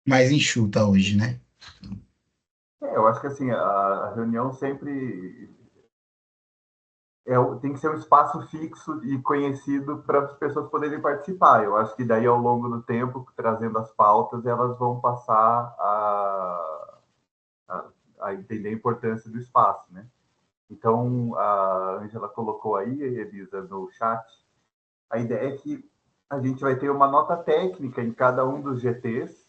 mais enxuta hoje, né? Eu acho que assim, a reunião sempre tem que ser um espaço fixo e conhecido para as pessoas poderem participar. Eu acho que daí, ao longo do tempo, trazendo as pautas, elas vão passar a, a entender a importância do espaço, né? Então, a Angela colocou aí, Elisa, no chat, a ideia é que a gente vai ter uma nota técnica em cada um dos GTs,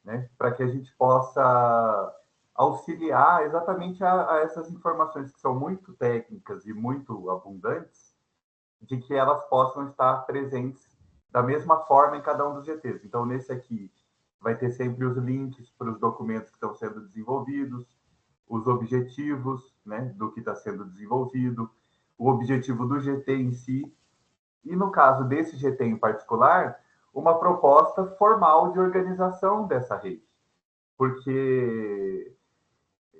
né, para que a gente possa auxiliar exatamente a essas informações que são muito técnicas e muito abundantes, de que elas possam estar presentes da mesma forma em cada um dos GTs. Então, nesse aqui, vai ter sempre os links para os documentos que estão sendo desenvolvidos, os objetivos, né, do que está sendo desenvolvido, o objetivo do GT em si, e no caso desse GT em particular, uma proposta formal de organização dessa rede. Porque,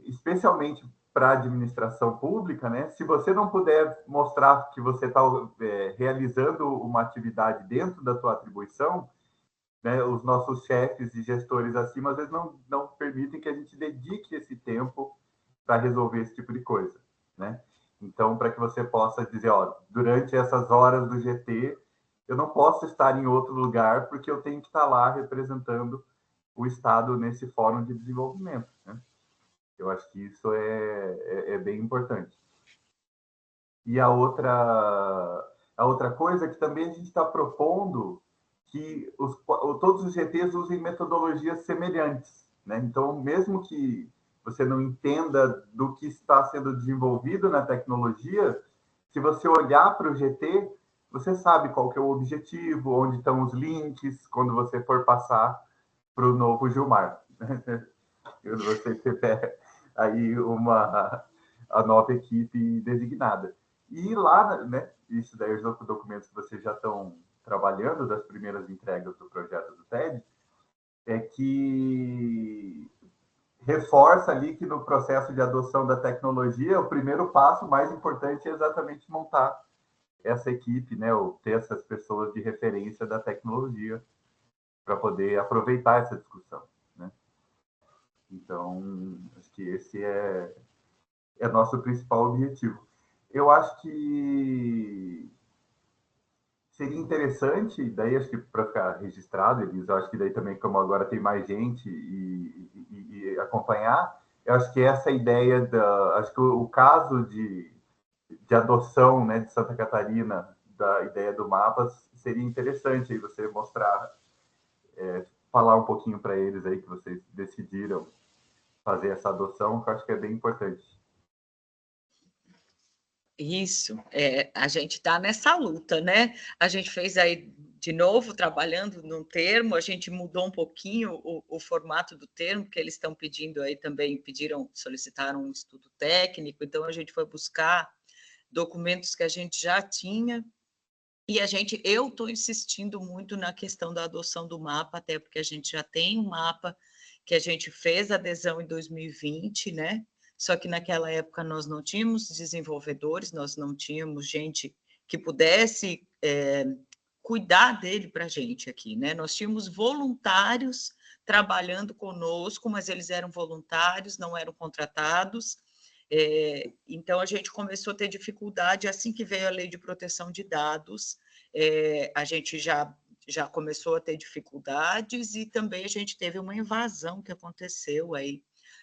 especialmente para a administração pública, né, se você não puder mostrar que você está realizando uma atividade dentro da sua atribuição, né, os nossos chefes e gestores acima, às vezes não permitem que a gente dedique esse tempo para resolver esse tipo de coisa, né? Então, para que você possa dizer, ó, durante essas horas do GT, eu não posso estar em outro lugar porque eu tenho que estar lá representando o Estado nesse fórum de desenvolvimento, né? Eu acho que isso é bem importante. E a outra coisa é que também a gente está propondo que todos os GTs usem metodologias semelhantes, né? Então, mesmo que você não entenda do que está sendo desenvolvido na tecnologia, se você olhar para o GT, você sabe qual que é o objetivo, onde estão os links, quando você for passar para o novo Gilmar. Quando você tiver aí a nova equipe designada. E lá, né, isso daí os documentos que vocês já estão trabalhando, das primeiras entregas do projeto do TED, é que reforça ali que no processo de adoção da tecnologia, o primeiro passo mais importante é exatamente montar essa equipe, né, ou ter essas pessoas de referência da tecnologia para poder aproveitar essa discussão, né? Então, acho que esse é nosso principal objetivo. Eu acho que seria interessante, daí acho que para ficar registrado, Elisa, eu acho que daí também, como agora tem mais gente e acompanhar, eu acho que essa ideia acho que o caso de adoção, né, de Santa Catarina, da ideia do mapa, seria interessante aí você mostrar, falar um pouquinho para eles aí que vocês decidiram fazer essa adoção, que eu acho que é bem importante. Isso, a gente está nessa luta, né? A gente fez aí, de novo, trabalhando num termo, a gente mudou um pouquinho o formato do termo, que eles estão pedindo aí também, solicitaram um estudo técnico, então a gente foi buscar documentos que a gente já tinha, e eu estou insistindo muito na questão da adoção do mapa, até porque a gente já tem um mapa que a gente fez adesão em 2020, né? Só que naquela época nós não tínhamos desenvolvedores, nós não tínhamos gente que pudesse cuidar dele para a gente aqui, né? Nós tínhamos voluntários trabalhando conosco, mas eles eram voluntários, não eram contratados. Então, a gente começou a ter dificuldade assim que veio a lei de proteção de dados, a gente já começou a ter dificuldades e também a gente teve uma invasão que aconteceu aí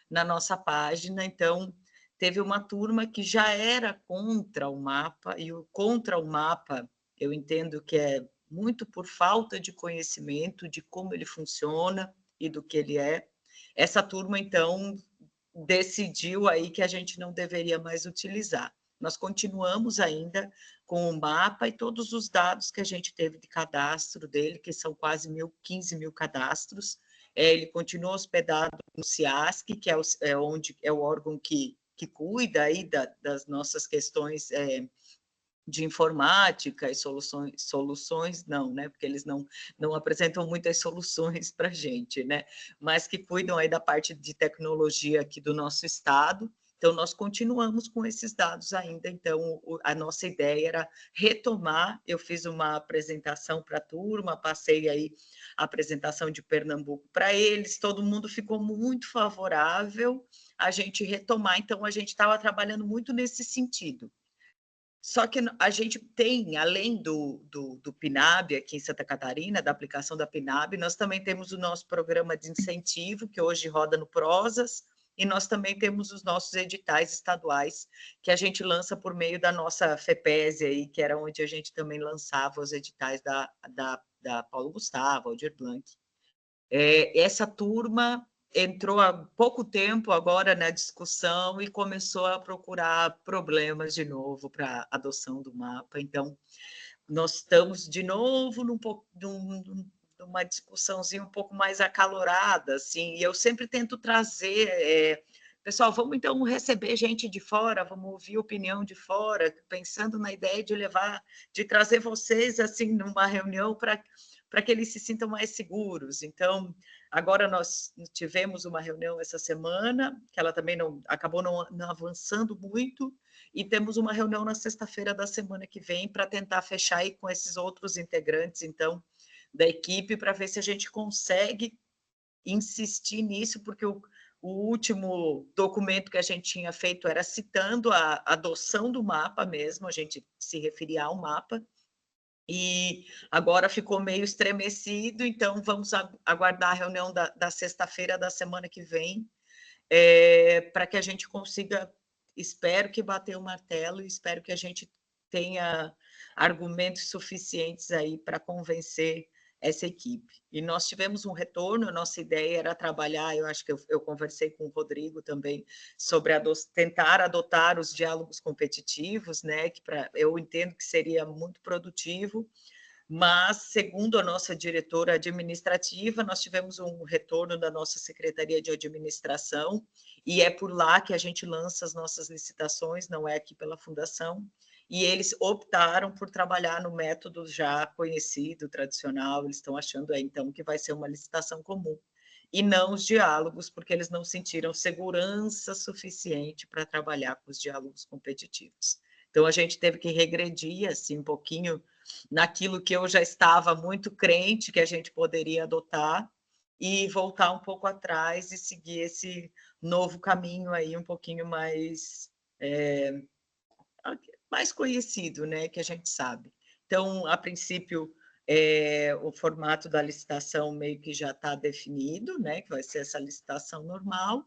na nossa página, então teve uma turma que já era contra o mapa, e o contra o mapa eu entendo que é muito por falta de conhecimento de como ele funciona e do que ele é. Essa turma, então, decidiu aí que a gente não deveria mais utilizar. Nós continuamos ainda com o mapa e todos os dados que a gente teve de cadastro dele, que são quase 15 mil cadastros. Ele continua hospedado no CIASC, que onde é o órgão que cuida aí das nossas questões de informática e soluções não, né? Porque eles não apresentam muitas soluções para a gente, né? Mas que cuidam aí da parte de tecnologia aqui do nosso estado. Então, nós continuamos com esses dados ainda. Então, a nossa ideia era retomar. Eu fiz uma apresentação para a turma, passei aí a apresentação de Pernambuco para eles, todo mundo ficou muito favorável a gente retomar. Então, a gente estava trabalhando muito nesse sentido. Só que a gente tem, além do PNAB aqui em Santa Catarina, da aplicação da PNAB, nós também temos o nosso programa de incentivo, que hoje roda no Prosas, e nós também temos os nossos editais estaduais, que a gente lança por meio da nossa FEPESE, aí, que era onde a gente também lançava os editais da Paulo Gustavo, Aldir Blanc. Essa turma entrou há pouco tempo agora na discussão e começou a procurar problemas de novo para a adoção do mapa. Então, nós estamos de novo numa discussãozinha um pouco mais acalorada, assim, e eu sempre tento trazer... pessoal, vamos então receber gente de fora, vamos ouvir opinião de fora, pensando na ideia de trazer vocês assim numa reunião para que eles se sintam mais seguros. Então, agora nós tivemos uma reunião essa semana, que ela também acabou não avançando muito, e temos uma reunião na sexta-feira da semana que vem para tentar fechar aí com esses outros integrantes, então, da equipe, para ver se a gente consegue insistir nisso, porque o último documento que a gente tinha feito era citando a adoção do mapa mesmo, a gente se referia ao mapa, e agora ficou meio estremecido, então vamos aguardar a reunião da sexta-feira da semana que vem, para que a gente consiga, espero que bater o martelo, espero que a gente tenha argumentos suficientes aí para convencer essa equipe. E nós tivemos um retorno, a nossa ideia era trabalhar, eu acho que eu conversei com o Rodrigo também, sobre tentar adotar os diálogos competitivos, né, que eu entendo que seria muito produtivo, mas, segundo a nossa diretora administrativa, nós tivemos um retorno da nossa Secretaria de Administração, e é por lá que a gente lança as nossas licitações, não é aqui pela Fundação, e eles optaram por trabalhar no método já conhecido, tradicional, eles estão achando aí, então, que vai ser uma licitação comum, e não os diálogos, porque eles não sentiram segurança suficiente para trabalhar com os diálogos competitivos. Então, a gente teve que regredir, assim, um pouquinho naquilo que eu já estava muito crente que a gente poderia adotar e voltar um pouco atrás e seguir esse novo caminho aí um pouquinho mais conhecido, né, que a gente sabe. Então, a princípio, o formato da licitação meio que já está definido, né, que vai ser essa licitação normal,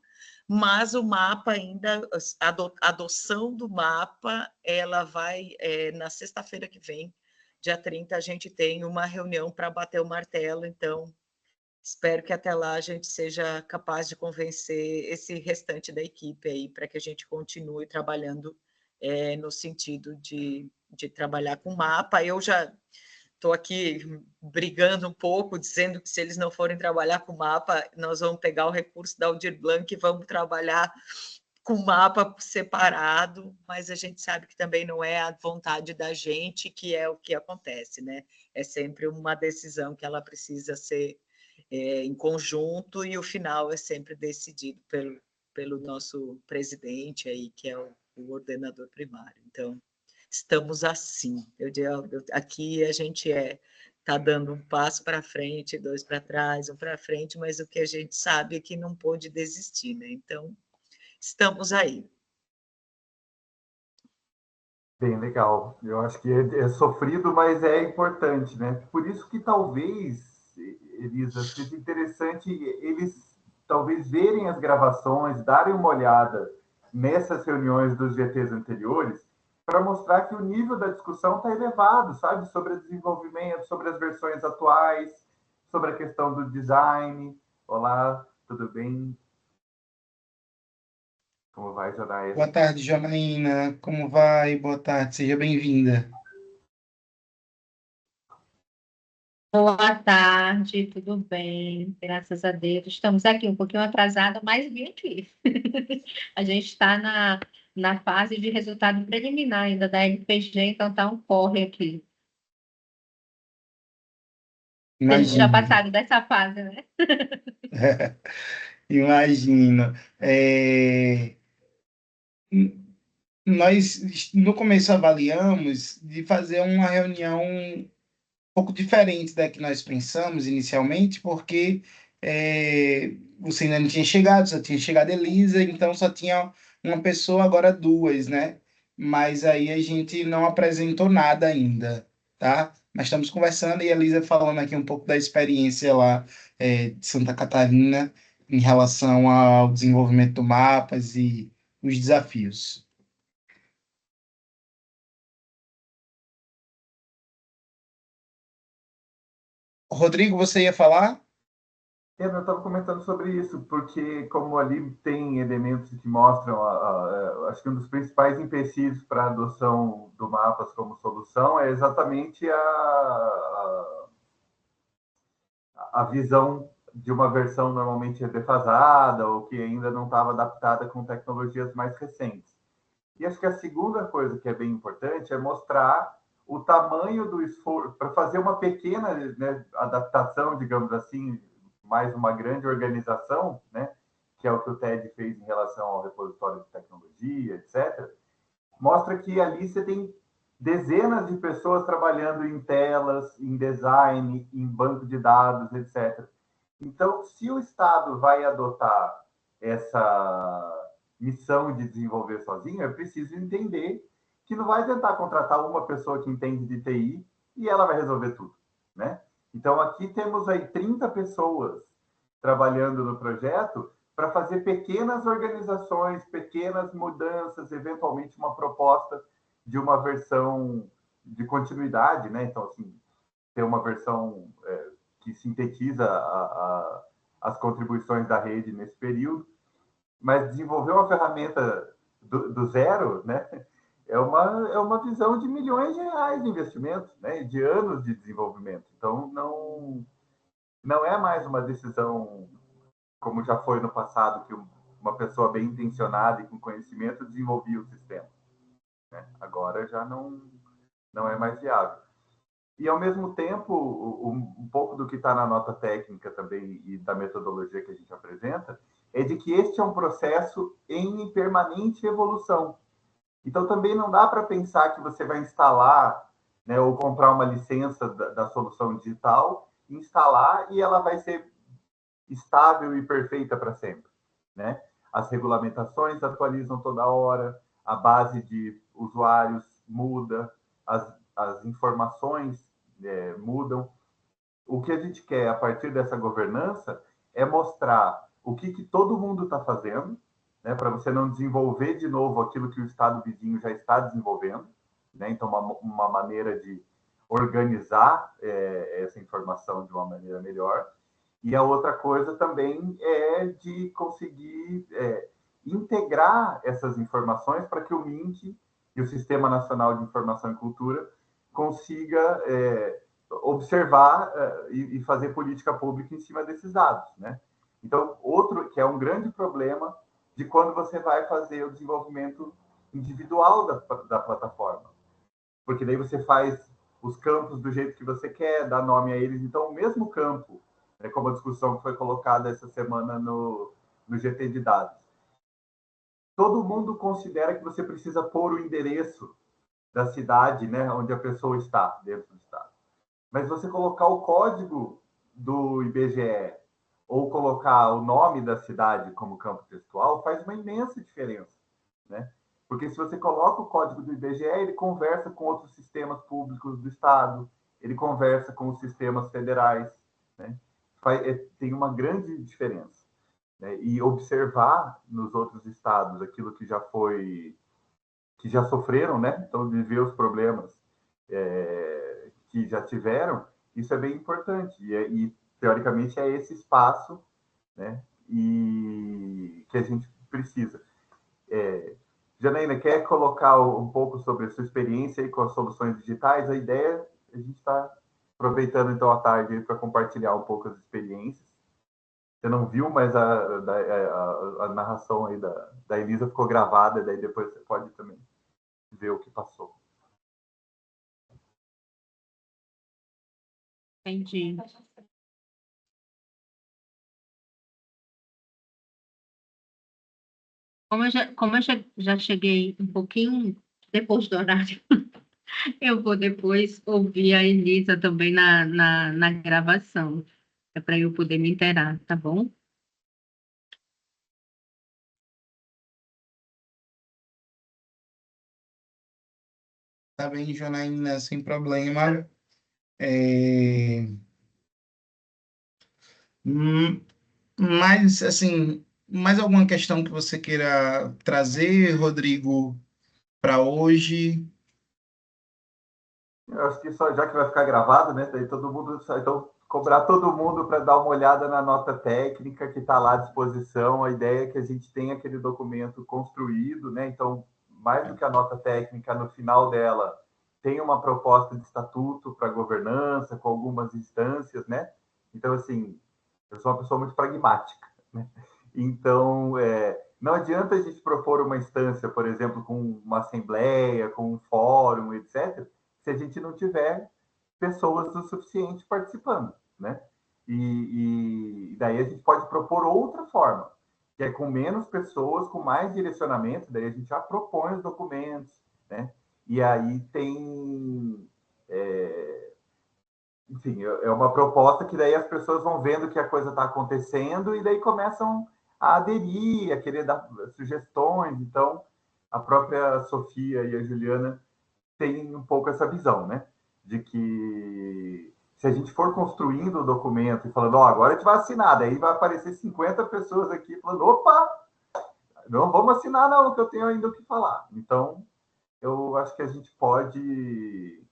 mas o mapa ainda, a adoção do mapa, ela vai, na sexta-feira que vem, dia 30, a gente tem uma reunião para bater o martelo, então espero que até lá a gente seja capaz de convencer esse restante da equipe aí para que a gente continue trabalhando no sentido de trabalhar com mapa. Eu já estou aqui brigando um pouco, dizendo que se eles não forem trabalhar com mapa, nós vamos pegar o recurso da Aldir Blanc e vamos trabalhar com mapa separado, mas a gente sabe que também não é a vontade da gente que é o que acontece, né? É sempre uma decisão que ela precisa ser em conjunto e o final é sempre decidido pelo nosso presidente aí, que é o ordenador primário. Então, estamos assim. Aqui a gente está dando um passo para frente, dois para trás, um para frente, mas o que a gente sabe é que não pode desistir, né? Então, estamos aí. Bem legal. Eu acho que é sofrido, mas é importante, né? Por isso que talvez, Elisa, seja interessante eles talvez verem as gravações, darem uma olhada nessas reuniões dos GTs anteriores, para mostrar que o nível da discussão está elevado, sabe? Sobre o desenvolvimento, sobre as versões atuais, sobre a questão do design. Olá, tudo bem? Como vai, Janaína? Boa tarde, Janaína. Como vai? Boa tarde, seja bem-vinda. Boa tarde, tudo bem? Graças a Deus. Estamos aqui um pouquinho atrasado, mas vim aqui. A gente está na fase de resultado preliminar ainda da LPG, então está um corre aqui. Vocês já Imagino. passaram dessa fase, né? Imagino. Nós, no começo, avaliamos de fazer uma reunião pouco diferente da que nós pensamos inicialmente, porque você ainda não tinha chegado, só tinha chegado Elisa, então só tinha uma pessoa, agora duas, né? Mas aí a gente não apresentou nada ainda, tá? Mas estamos conversando e a Elisa falando aqui um pouco da experiência lá de Santa Catarina em relação ao desenvolvimento do mapas e os desafios. Rodrigo, você ia falar? Eu estava comentando sobre isso, porque como ali tem elementos que mostram, acho que um dos principais empecilhos para a adoção do mapas como solução é exatamente a visão de uma versão normalmente defasada ou que ainda não estava adaptada com tecnologias mais recentes. E acho que a segunda coisa que é bem importante é mostrar o tamanho do esforço para fazer uma pequena, né, adaptação, digamos assim, mais uma grande organização, né, que é o que o TED fez em relação ao repositório de tecnologia, etc. Mostra que ali você tem dezenas de pessoas trabalhando em telas, em design, em banco de dados, etc. Então, se o Estado vai adotar essa missão de desenvolver sozinho, é preciso entender que não vai tentar contratar uma pessoa que entende de TI e ela vai resolver tudo, né? Então, aqui temos aí 30 pessoas trabalhando no projeto para fazer pequenas organizações, pequenas mudanças, eventualmente uma proposta de uma versão de continuidade, né? Então, assim, ter uma versão que sintetiza as contribuições da rede nesse período, mas desenvolver uma ferramenta do zero, né? É uma visão de milhões de reais de investimento, né? De anos de desenvolvimento. Então, não é mais uma decisão como já foi no passado, que uma pessoa bem intencionada e com conhecimento desenvolvia o sistema, né? Agora já não é mais viável. E, ao mesmo tempo, um pouco do que está na nota técnica também e da metodologia que a gente apresenta é de que este é um processo em permanente evolução. Então, também não dá para pensar que você vai instalar, né, ou comprar uma licença da solução digital, instalar e ela vai ser estável e perfeita para sempre, né? As regulamentações atualizam toda hora, a base de usuários muda, as informações mudam. O que a gente quer a partir dessa governança é mostrar o que todo mundo está fazendo, né, para você não desenvolver de novo aquilo que o estado vizinho já está desenvolvendo, né? Então, uma maneira de organizar essa informação de uma maneira melhor. E a outra coisa também é de conseguir integrar essas informações para que o MINT e o Sistema Nacional de Informação e Cultura consiga observar e fazer política pública em cima desses dados, né? Então, outro que é um grande problema de quando você vai fazer o desenvolvimento individual da plataforma, porque daí você faz os campos do jeito que você quer, dá nome a eles. Então, o mesmo campo, como a discussão que foi colocada essa semana no GT de dados, todo mundo considera que você precisa pôr o endereço da cidade, né, onde a pessoa está, dentro do estado. Mas você colocar o código do IBGE ou colocar o nome da cidade como campo textual faz uma imensa diferença, né? Porque se você coloca o código do IBGE, ele conversa com outros sistemas públicos do Estado, ele conversa com os sistemas federais, né? Tem uma grande diferença, né? E observar nos outros estados aquilo que já sofreram, né? Então, de ver os problemas que já tiveram, isso é bem importante. E teoricamente, é esse espaço, né? E que a gente precisa. Janaína, quer colocar um pouco sobre a sua experiência aí com as soluções digitais? A ideia, a gente está aproveitando então a tarde para compartilhar um pouco as experiências. Você não viu, mas a narração aí da Elisa ficou gravada, daí depois você pode também ver o que passou. Entendi. Como eu já cheguei um pouquinho depois do horário, eu vou depois ouvir a Elisa também na gravação. É para eu poder me inteirar, tá bom? Tá bem, Janaína, sem problema. É, hum, Mas, assim, mais alguma questão que você queira trazer, Rodrigo, para hoje? Eu acho que só já que vai ficar gravado, né? Daí todo mundo, então cobrar todo mundo para dar uma olhada na nota técnica que está lá à disposição. A ideia é que a gente tenha aquele documento construído, né? Então, mais do que a nota técnica, no final dela tem uma proposta de estatuto para governança com algumas instâncias, né? Então, assim, eu sou uma pessoa muito pragmática, né? Então, não adianta a gente propor uma instância, por exemplo, com uma assembleia, com um fórum, etc., se a gente não tiver pessoas o suficiente participando, né? E daí a gente pode propor outra forma, que é com menos pessoas, com mais direcionamento, daí a gente já propõe os documentos, né? E aí tem, enfim, é uma proposta que daí as pessoas vão vendo que a coisa está acontecendo e daí começam a aderir, a querer dar sugestões. Então, a própria Sofia e a Juliana tem um pouco essa visão, né? De que se a gente for construindo o documento e falando, ó, agora a gente vai assinar, daí vai aparecer 50 pessoas aqui falando, opa, não vamos assinar não, que eu tenho ainda o que falar. Então, eu acho que a gente pode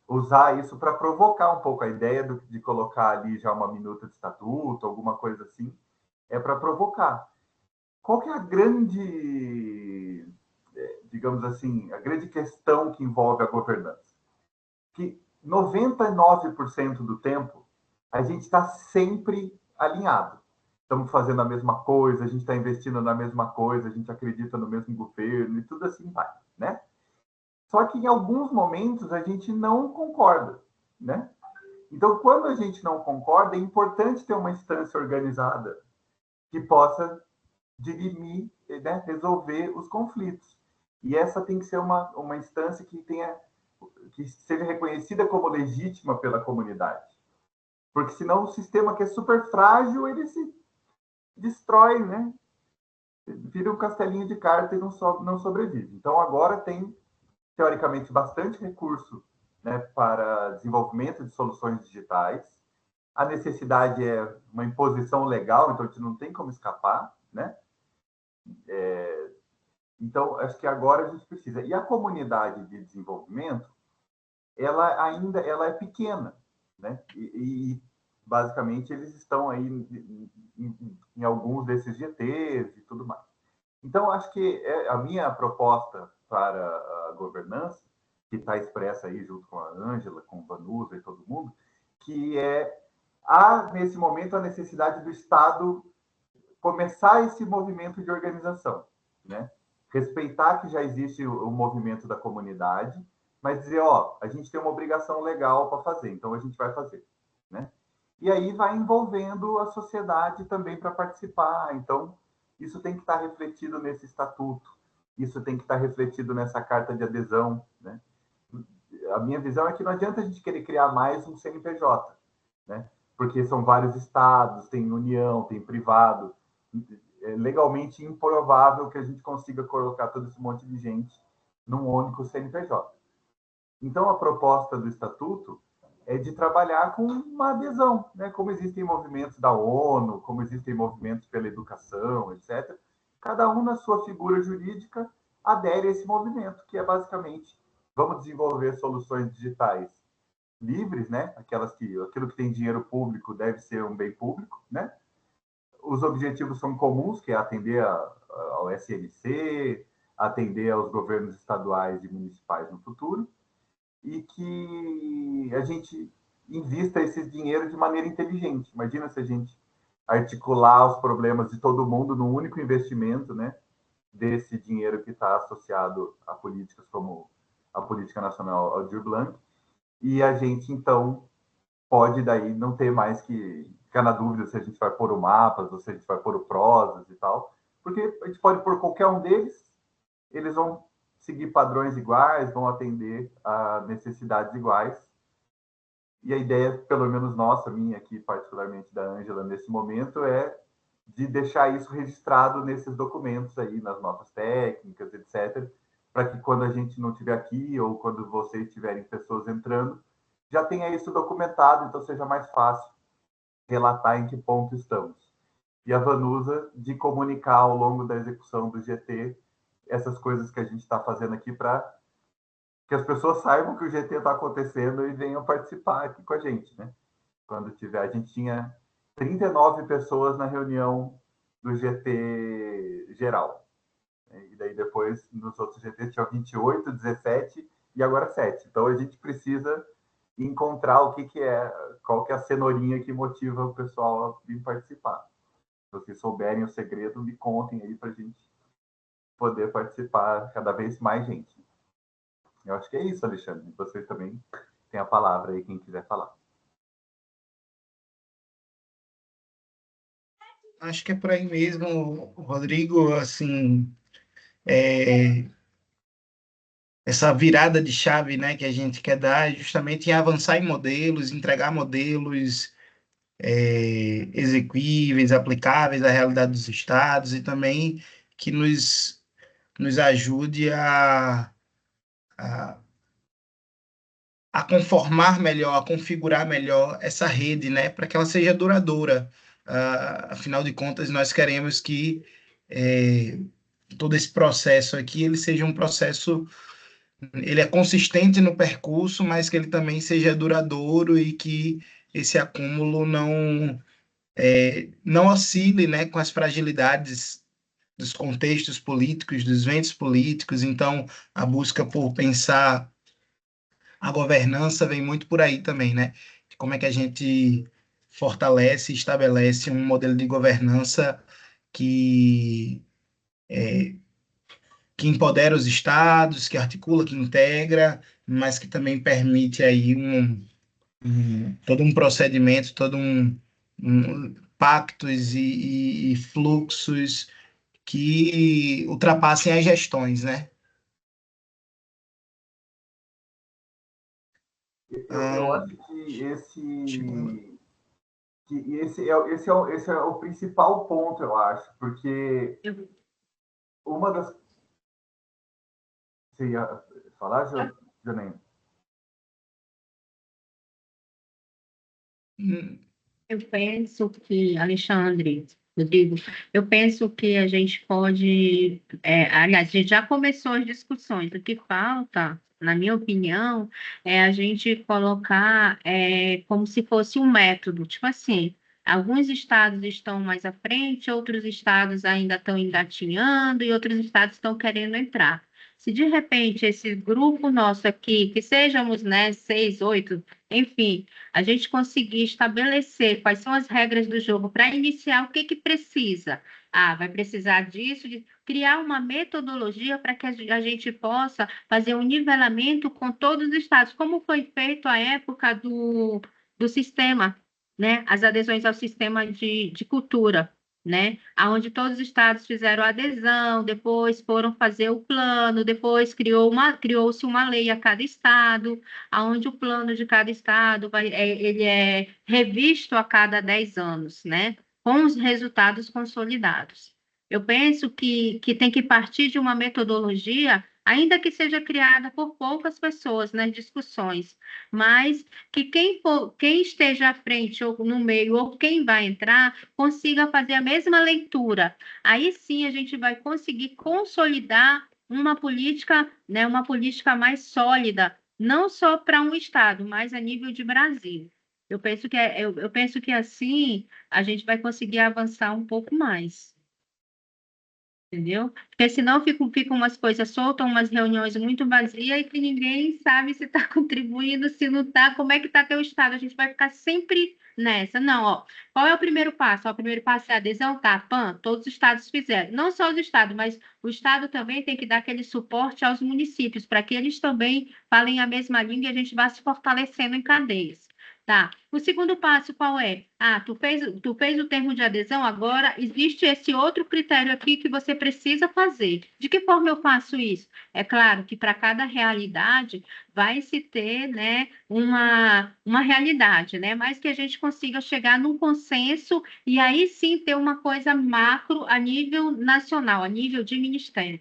usar isso para provocar um pouco a ideia de colocar ali já uma minuta de estatuto, alguma coisa assim, é para provocar. Qual que é a grande, digamos assim, a grande questão que envolve a governança? Que 99% do tempo a gente está sempre alinhado. Estamos fazendo a mesma coisa, a gente está investindo na mesma coisa, a gente acredita no mesmo governo e tudo assim vai, né? Só que em alguns momentos a gente não concorda, né? Então, quando a gente não concorda, é importante ter uma instância organizada que possa dirimir, né, resolver os conflitos. E essa tem que ser uma instância que seja reconhecida como legítima pela comunidade. Porque senão o sistema que é super frágil, ele se destrói, né? Vira um castelinho de carta e não sobrevive. Então agora tem, teoricamente, bastante recurso, né, para desenvolvimento de soluções digitais. A necessidade é uma imposição legal, então a gente não tem como escapar, né? Então, acho que agora a gente precisa. E a comunidade de desenvolvimento, ela é pequena, né? Basicamente eles estão aí em alguns desses GTs e tudo mais. Então acho que a minha proposta para a governança, que está expressa aí junto com a Ângela, com o Vanusa e todo mundo, que há nesse momento a necessidade do Estado começar esse movimento de organização, né? Respeitar que já existe o movimento da comunidade, mas dizer, ó, a gente tem uma obrigação legal para fazer, então a gente vai fazer, né? E aí vai envolvendo a sociedade também para participar. Então, isso tem que estar refletido nesse estatuto, isso tem que estar refletido nessa carta de adesão, né? A minha visão é que não adianta a gente querer criar mais um CNPJ, né? Porque são vários estados, tem união, tem privado. É legalmente improvável que a gente consiga colocar todo esse monte de gente num único CNPJ. Então, a proposta do estatuto é de trabalhar com uma adesão, né? Como existem movimentos da ONU, como existem movimentos pela educação, etc. Cada um, na sua figura jurídica, adere a esse movimento, que é basicamente vamos desenvolver soluções digitais livres, né? Aquilo que tem dinheiro público deve ser um bem público, né? Os objetivos são comuns, que é atender ao SNC, atender aos governos estaduais e municipais no futuro, e que a gente invista esse dinheiro de maneira inteligente. Imagina se a gente articular os problemas de todo mundo num único investimento, né? Desse dinheiro que está associado a políticas como a Política Nacional Aldir Blanc, e a gente, então, pode daí não ter mais que ficar na dúvida se a gente vai pôr o mapas ou se a gente vai pôr o prosas e tal, porque a gente pode pôr qualquer um deles, eles vão seguir padrões iguais, vão atender a necessidades iguais. E a ideia, pelo menos nossa, minha aqui, particularmente da Ângela, nesse momento, é de deixar isso registrado nesses documentos aí, nas notas técnicas, etc., para que quando a gente não estiver aqui ou quando vocês tiverem pessoas entrando, já tenha isso documentado, então seja mais fácil relatar em que ponto estamos. E a Vanusa de comunicar ao longo da execução do GT essas coisas que a gente está fazendo aqui para que as pessoas saibam que o GT está acontecendo e venham participar aqui com a gente, né? Quando tiver, a gente tinha 39 pessoas na reunião do GT geral. E daí depois, nos outros GTs, tinha 28, 17 e agora 7. Então, a gente precisa encontrar o que é, qual que é a cenourinha que motiva o pessoal a vir participar. Se vocês souberem o segredo, me contem aí para a gente poder participar cada vez mais gente. Eu acho que é isso, Alexandre. Vocês também têm a palavra aí, quem quiser falar. Acho que é por aí mesmo, Rodrigo, assim, essa virada de chave, né, que a gente quer dar é justamente em avançar em modelos, entregar modelos exequíveis, aplicáveis à realidade dos estados e também que nos ajude a, a conformar melhor, a configurar melhor essa rede, né, para que ela seja duradoura. Afinal de contas, nós queremos que todo esse processo aqui ele seja um processo, ele é consistente no percurso, mas que ele também seja duradouro e que esse acúmulo não oscile, né, com as fragilidades dos contextos políticos, dos ventos políticos. Então, a busca por pensar a governança vem muito por aí também, né? De como é que a gente fortalece e estabelece um modelo de governança que, que empodera os estados, que articula, que integra, mas que também permite aí todo um procedimento, pactos e fluxos que ultrapassem as gestões, né? Eu acho que esse é o principal ponto, eu acho, porque uma das... Você ia falar, Janaína? Eu penso que, Alexandre, Rodrigo, eu penso que a gente pode, aliás, a gente já começou as discussões, o que falta, na minha opinião, é a gente colocar como se fosse um método, tipo assim, alguns estados estão mais à frente, outros estados ainda estão engatinhando e outros estados estão querendo entrar. Se de repente esse grupo nosso aqui, que sejamos, né, 6, 8, enfim, a gente conseguir estabelecer quais são as regras do jogo para iniciar, o que que precisa? Ah, vai precisar disso, de criar uma metodologia para que a gente possa fazer um nivelamento com todos os estados, como foi feito à época do sistema, né? As adesões ao sistema de cultura, né? Onde todos os estados fizeram adesão, depois foram fazer o plano, depois criou-se uma lei a cada estado, onde o plano de cada estado ele é revisto a cada 10 anos, né? Com os resultados consolidados. Eu penso que tem que partir de uma metodologia, ainda que seja criada por poucas pessoas nas discussões, mas que quem esteja à frente ou no meio, ou quem vai entrar, consiga fazer a mesma leitura. Aí sim a gente vai conseguir consolidar uma política, né, uma política mais sólida, não só para um estado, mas a nível de Brasil. Eu penso que assim a gente vai conseguir avançar um pouco mais. Entendeu? Porque senão ficam umas coisas soltas, umas reuniões muito vazias e que ninguém sabe se está contribuindo, se não está, como é que está teu estado. A gente vai ficar sempre nessa. Não, ó, qual é o primeiro passo? Ó, o primeiro passo é a adesão, tá? PAN, todos os estados fizeram. Não só os estados, mas o estado também tem que dar aquele suporte aos municípios, para que eles também falem a mesma língua e a gente vá se fortalecendo em cadeias. Tá. O segundo passo qual é? Ah, tu fez o termo de adesão, agora existe esse outro critério aqui que você precisa fazer. De que forma eu faço isso? É claro que para cada realidade vai se ter, né, uma realidade, né? Mas que a gente consiga chegar num consenso e aí sim ter uma coisa macro a nível nacional, a nível de ministério.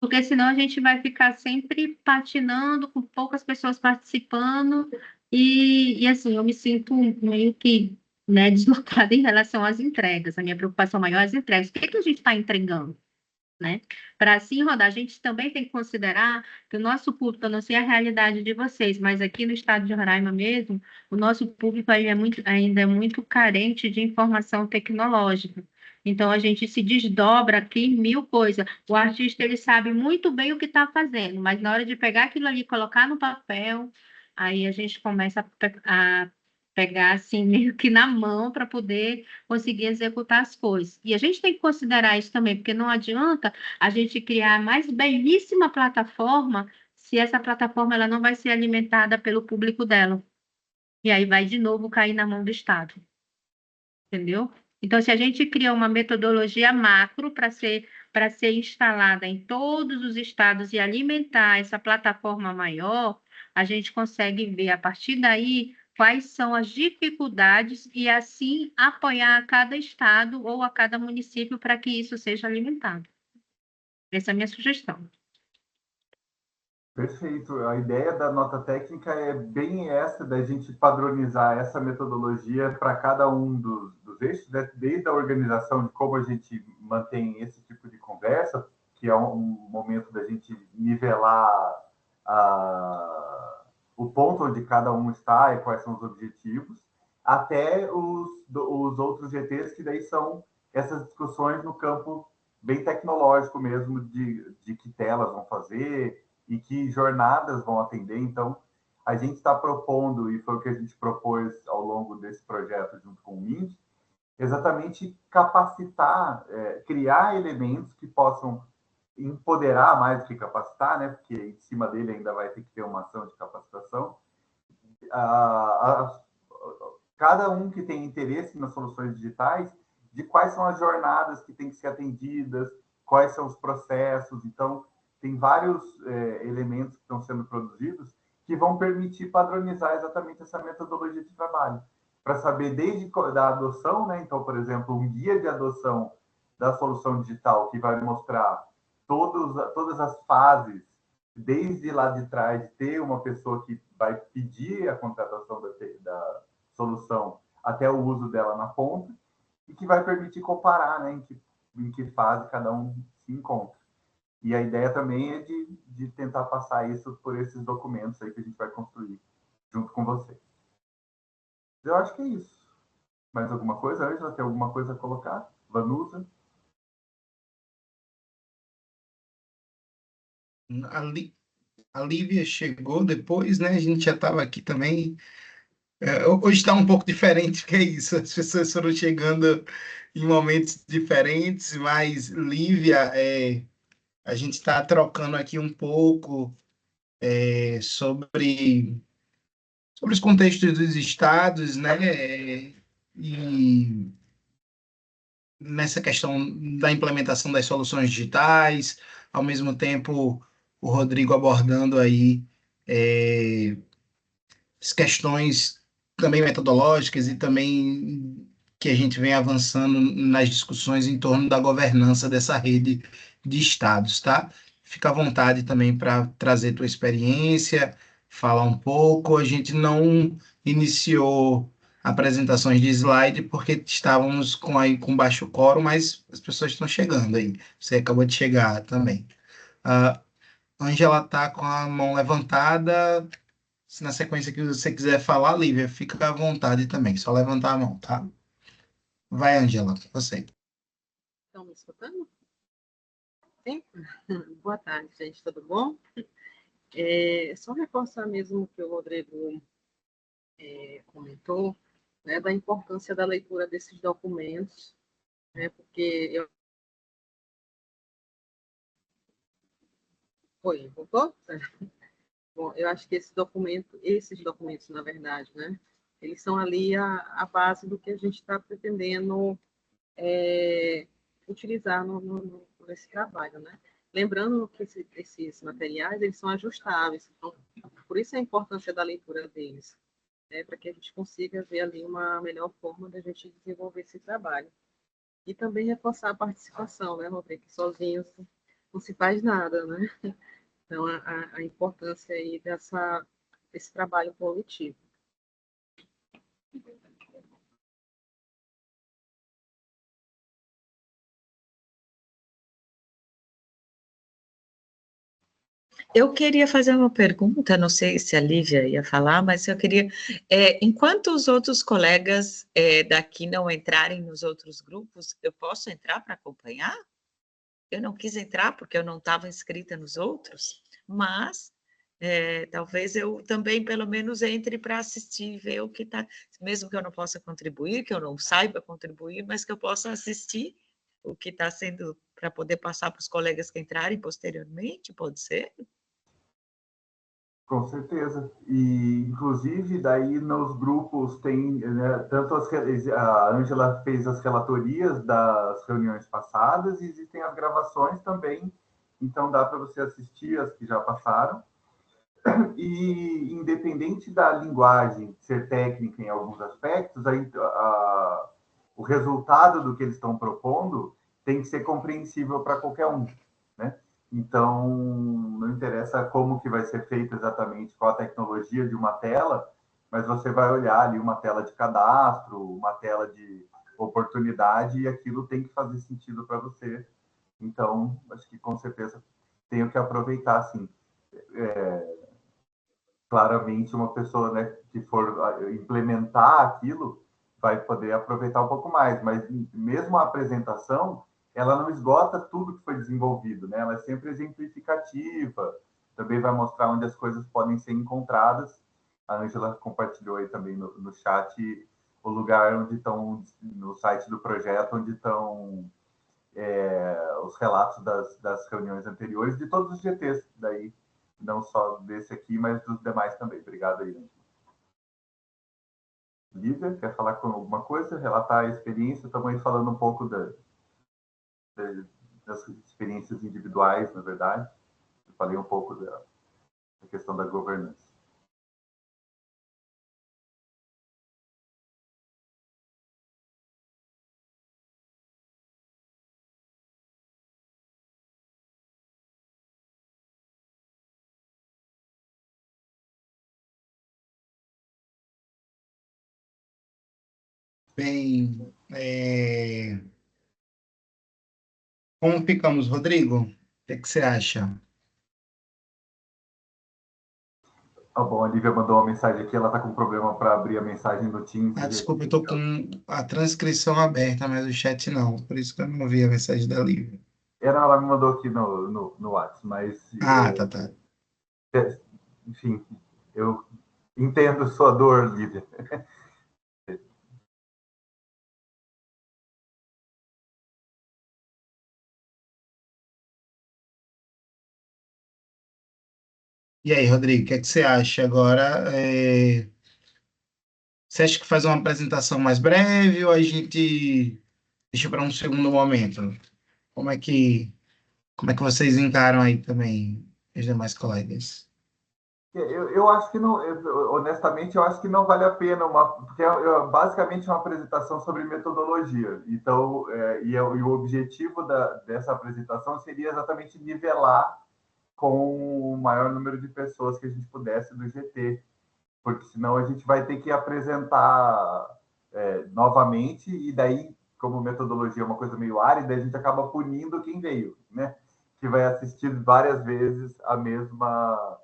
Porque senão a gente vai ficar sempre patinando, com poucas pessoas participando, e assim, eu me sinto meio que, né, deslocada em relação às entregas. A minha preocupação maior é as entregas. O que é que a gente está entregando? Né? Para assim rodar, a gente também tem que considerar que o nosso público, eu não sei a realidade de vocês, mas aqui no estado de Roraima mesmo, o nosso público ainda é muito carente de informação tecnológica. Então, a gente se desdobra aqui em mil coisas. O artista, ele sabe muito bem o que está fazendo, mas na hora de pegar aquilo ali e colocar no papel, aí a gente começa a pegar assim, meio que na mão para poder conseguir executar as coisas. E a gente tem que considerar isso também, porque não adianta a gente criar a mais belíssima plataforma se essa plataforma ela não vai ser alimentada pelo público dela. E aí vai de novo cair na mão do Estado. Entendeu? Então, se a gente cria uma metodologia macro para ser instalada em todos os estados e alimentar essa plataforma maior, a gente consegue ver a partir daí quais são as dificuldades e assim apoiar a cada estado ou a cada município para que isso seja alimentado. Essa é a minha sugestão. Perfeito. A ideia da nota técnica é bem essa, da gente padronizar essa metodologia para cada um dos eixos, né? Desde a organização de como a gente mantém esse tipo de conversa, que é um momento da gente nivelar o ponto onde cada um está e quais são os objetivos, até os outros GTs, que daí são essas discussões no campo bem tecnológico mesmo, de que telas vão fazer, e que jornadas vão atender. Então, a gente está propondo, e foi o que a gente propôs ao longo desse projeto junto com o MINT, exatamente capacitar, criar elementos que possam empoderar mais do que capacitar, né? Porque em cima dele ainda vai ter que ter uma ação de capacitação. Cada um que tem interesse nas soluções digitais, de quais são as jornadas que têm que ser atendidas, quais são os processos. Então, tem vários elementos que estão sendo produzidos que vão permitir padronizar exatamente essa metodologia de trabalho, para saber desde da adoção, né? Então, por exemplo, um guia de adoção da solução digital que vai mostrar todas as fases, desde lá de trás, de ter uma pessoa que vai pedir a contratação da solução até o uso dela na ponta, e que vai permitir comparar, né, em que fase cada um se encontra. E a ideia também é de tentar passar isso por esses documentos aí que a gente vai construir junto com vocês. Eu acho que é isso. Mais alguma coisa, Ângela? Tem alguma coisa a colocar? Vanusa? A Lívia chegou depois, né? A gente já estava aqui também. Hoje está um pouco diferente, que é isso. As pessoas foram chegando em momentos diferentes, mas Lívia, a gente está trocando aqui um pouco sobre os contextos dos estados, né? E nessa questão da implementação das soluções digitais, ao mesmo tempo o Rodrigo abordando aí as questões também metodológicas e também que a gente vem avançando nas discussões em torno da governança dessa rede de estados, tá? Fica à vontade também para trazer tua experiência, falar um pouco. A gente não iniciou apresentações de slide porque estávamos com baixo quórum, mas as pessoas estão chegando aí. Você acabou de chegar também. A Ângela está com a mão levantada. Se na sequência que você quiser falar, Lívia, fica à vontade também. Só levantar a mão, tá? Vai, Ângela, você. Estão me escutando? Sim? Boa tarde, gente, tudo bom? Só reforçar mesmo o que o Rodrigo comentou, né, da importância da leitura desses documentos, né, porque eu... Oi, voltou? Bom, eu acho que esses documentos, na verdade, né, eles são ali a base do que a gente está pretendendo utilizar nesse trabalho, né? Lembrando que esses materiais, eles são ajustáveis, então, por isso a importância da leitura deles, né, para que a gente consiga ver ali uma melhor forma da gente desenvolver esse trabalho. E também reforçar a participação, né, Rodrigo? Sozinhos não se faz nada, né? Então, a importância aí desse trabalho coletivo. Eu queria fazer uma pergunta, não sei se a Lívia ia falar, mas eu queria, enquanto os outros colegas daqui não entrarem nos outros grupos, eu posso entrar para acompanhar? Eu não quis entrar porque eu não estava inscrita nos outros, mas talvez eu também, pelo menos, entre para assistir e ver o que está, mesmo que eu não possa contribuir, que eu não saiba contribuir, mas que eu possa assistir o que está sendo, para poder passar para os colegas que entrarem posteriormente, pode ser? Com certeza. E, inclusive, daí nos grupos tem, né, tanto a Ângela fez as relatorias das reuniões passadas e existem as gravações também, então dá para você assistir as que já passaram. E, independente da linguagem ser técnica em alguns aspectos, o resultado do que eles estão propondo tem que ser compreensível para qualquer um, né? Então, não interessa como que vai ser feito exatamente, qual a tecnologia de uma tela, mas você vai olhar ali uma tela de cadastro, uma tela de oportunidade, e aquilo tem que fazer sentido para você. Então, acho que com certeza tenho que aproveitar, assim. Claramente, uma pessoa, né, que for implementar aquilo vai poder aproveitar um pouco mais, mas mesmo a apresentação, ela não esgota tudo que foi desenvolvido, né? Ela é sempre exemplificativa, também vai mostrar onde as coisas podem ser encontradas. A Ângela compartilhou aí também no chat o lugar onde estão, no site do projeto, onde estão os relatos das reuniões anteriores, de todos os GTs, daí, não só desse aqui, mas dos demais também. Obrigado aí, Ângela. Lívia, quer falar com alguma coisa? Relatar a experiência? Estamos aí falando um pouco das experiências individuais, na verdade. Eu falei um pouco da questão da governança. Bem, como ficamos, Rodrigo? O que você acha? Ah, bom, a Lívia mandou uma mensagem aqui, ela está com problema para abrir a mensagem do Teams. Ah, desculpa, eu estou com a transcrição aberta, mas o chat não, por isso que eu não vi a mensagem da Lívia. Ela me mandou aqui no WhatsApp, mas... Ah, tá. Enfim, eu entendo sua dor, Lívia. E aí, Rodrigo, o que é que você acha agora? Você acha que faz uma apresentação mais breve ou a gente deixa para um segundo momento? Como é que, como é que vocês encaram aí também, os demais colegas? Eu acho que não, honestamente, eu acho que não vale a pena, porque basicamente é uma apresentação sobre metodologia. Então, e o objetivo dessa apresentação seria exatamente nivelar com o maior número de pessoas que a gente pudesse do GT, porque senão a gente vai ter que apresentar novamente, e daí, como metodologia é uma coisa meio árida, a gente acaba punindo quem veio, né? Que vai assistir várias vezes a mesma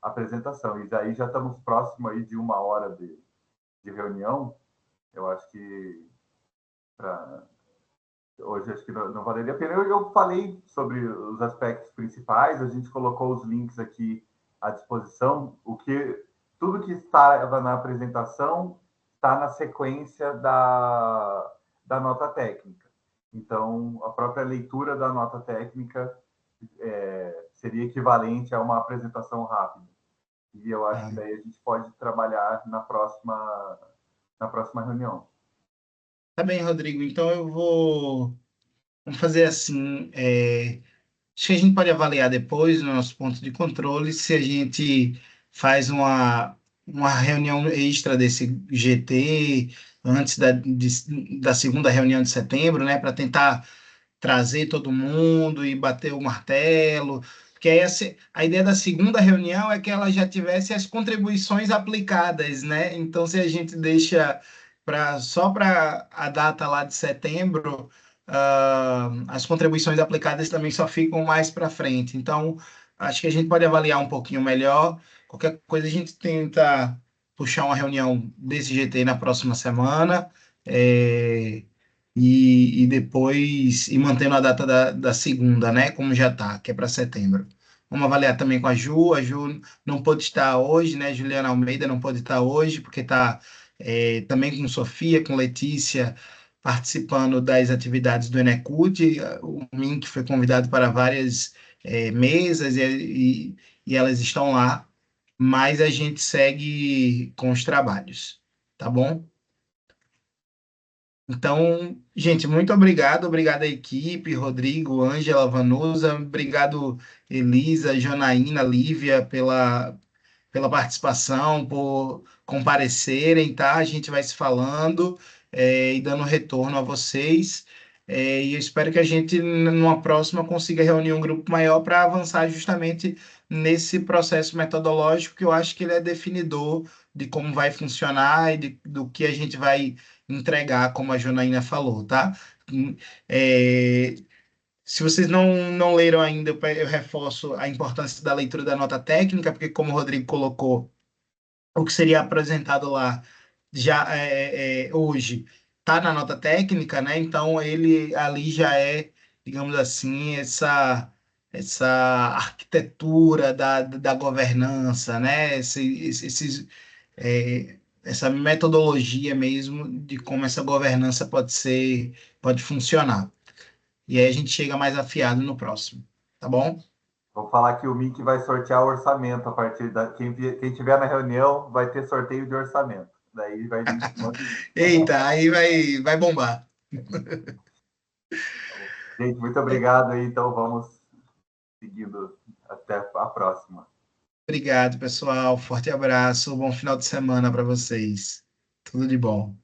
apresentação. E daí já estamos próximo aí de 1 hora de reunião. Eu acho que hoje acho que não valeria a pena. Eu falei sobre os aspectos principais, a gente colocou os links aqui à disposição. Tudo que estava na apresentação está na sequência da nota técnica. Então, a própria leitura da nota técnica seria equivalente a uma apresentação rápida. E eu acho que Ah, daí a gente pode trabalhar na próxima reunião. tá bem, Rodrigo. Então vamos fazer assim. Acho que a gente pode avaliar depois no nosso ponto de controle se a gente faz uma reunião extra desse GT antes da segunda reunião de setembro, né, para tentar trazer todo mundo e bater o martelo, porque aí a ideia da segunda reunião é que ela já tivesse as contribuições aplicadas, né? Então, se a gente deixa só para a data lá de setembro, as contribuições aplicadas também só ficam mais para frente. Então, acho que a gente pode avaliar um pouquinho melhor. Qualquer coisa a gente tenta puxar uma reunião desse GT na próxima semana. É, e depois e mantendo a data da segunda, né? Como já está, que é para setembro. Vamos avaliar também com a Ju não pôde estar hoje, né? Juliana Almeida não pôde estar hoje, porque está também com Sofia, com Letícia, participando das atividades do Enecute. O Mink foi convidado para várias mesas e elas estão lá, mas a gente segue com os trabalhos, tá bom? Então, gente, muito obrigado. Obrigado à equipe, Rodrigo, Ângela, Vanusa. Obrigado, Elisa, Janaína, Lívia, pela participação, por comparecerem, tá? A gente vai se falando, e dando retorno a vocês. E eu espero que a gente, numa próxima, consiga reunir um grupo maior para avançar justamente nesse processo metodológico, que eu acho que ele é definidor de como vai funcionar e do que a gente vai entregar, como a Janaína falou, tá? É, Se vocês não leram ainda, eu reforço a importância da leitura da nota técnica, porque, como o Rodrigo colocou, o que seria apresentado lá já hoje está na nota técnica, né? Então, ele ali já é, digamos assim, essa arquitetura da governança, né? Essa metodologia mesmo de como essa governança pode funcionar. E aí a gente chega mais afiado no próximo, tá bom? Vou falar que o Mick vai sortear o orçamento a partir da. Quem tiver na reunião vai ter sorteio de orçamento. Daí vai vir um monte de. Eita, aí vai bombar. Gente, muito obrigado aí. Então vamos seguindo até a próxima. Obrigado, pessoal. Forte abraço. Bom final de semana para vocês. Tudo de bom.